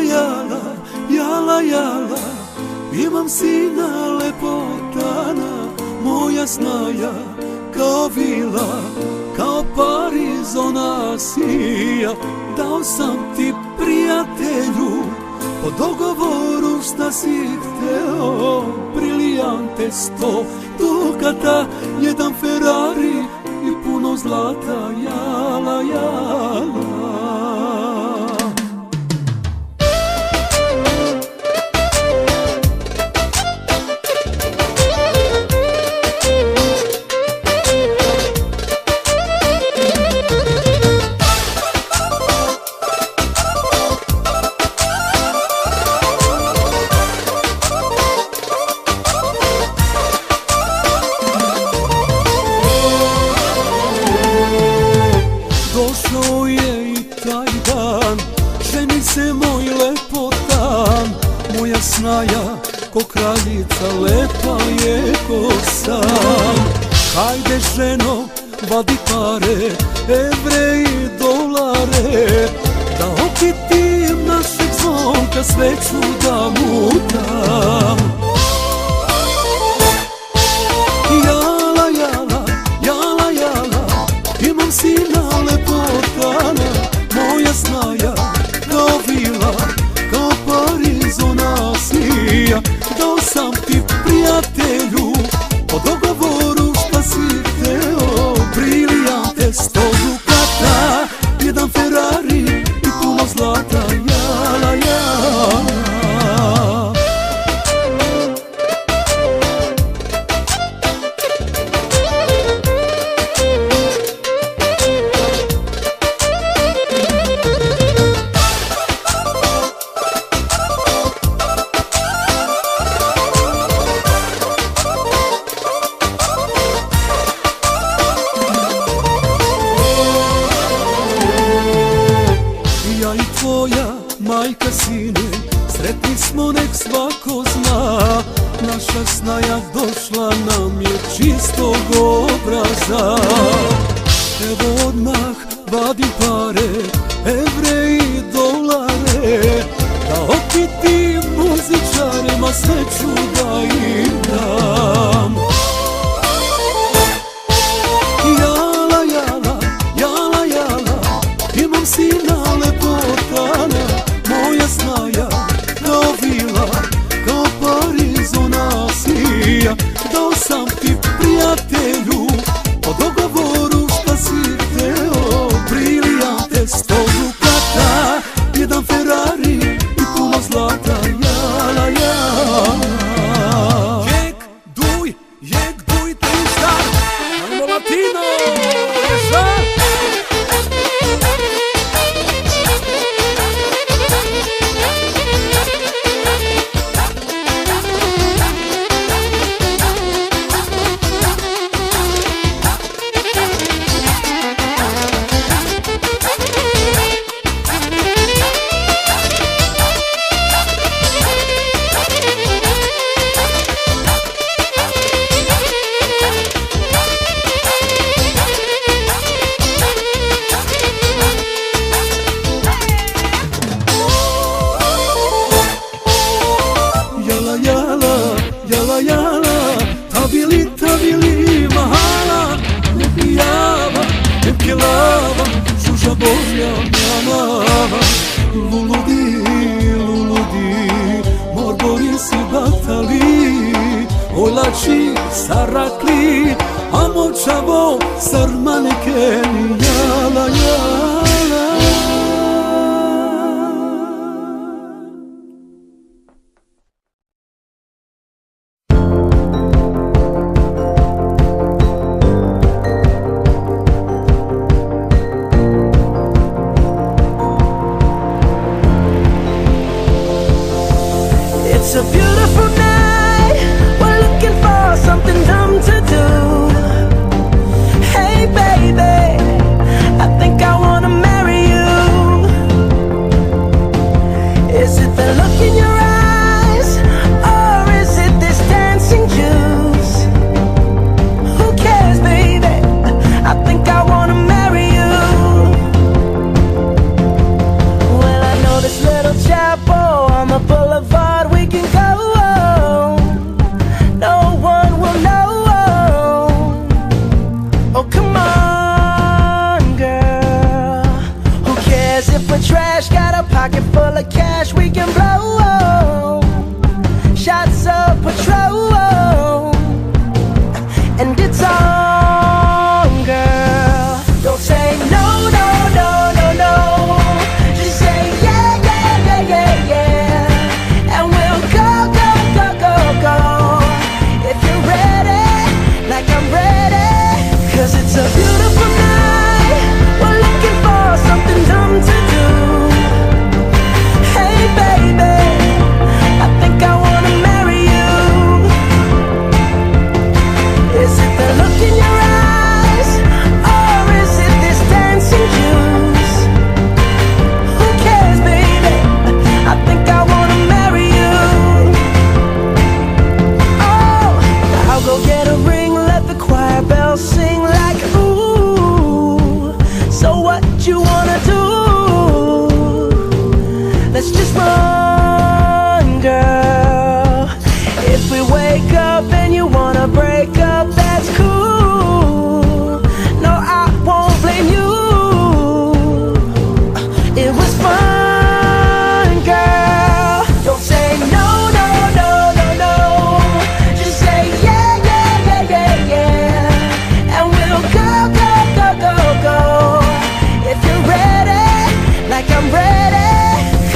jala, jala, jala, imam sina lepotana, moja snaja kao vila, kao Pariz ona sija. Dao sam ti prijatelju po dogovoru šta si hteo, brilijante 100 dukata, jedan Ferrari i puno zlata, jala, jala. Došao je i taj dan, ženi se moj lepotan, moja snaja ko kraljica, lepa je ko san. Hajde ženo, vadi pare, evre i dolare, da okitim našeg zvonka, sveću da mu dam. Jala, jala, jala, jala, imam sina lepotana, moja snaja kao vila, kao Pariz ona sija. Dao sam ti prijatelju po dogovoru šta si hteo, brilijante 100 dukata, jedan Ferrari i puno zlata, jala, jala. Ja i tvoja majka sine, sretni smo nek svako zna, naša snaja došla nam je čistog obraza. Evo odmah vadim pare, evre i dolare, da okitim muzičarima, sreću da im dam. Jala, jala, jala, jala, imam sina lepotana, moja snaja kao vila, kao Pariz ona sija. Dao sam ti prijatelju po dogovoru šta si hteo, brilijante 100 dukata, jedan Ferrari i puno zlata, jala, jala. Jeg duj, tristar, ajmo latino, ješa? Jala, jala, tabili, mahala, ne pijava, ne pjelava, žuža Božja mjama. Luludi, morbori si batali, olači sarakli, a močavo sarmanekeni, jala, jala. It's a beautiful night, we're looking for something dumb to do. Hey baby, I think I wanna marry you. Is it the look in your eyes, or is it this dancing juice? Who cares baby, I think I wanna marry you. Well I know this little chapel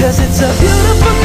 'cause it's a beautiful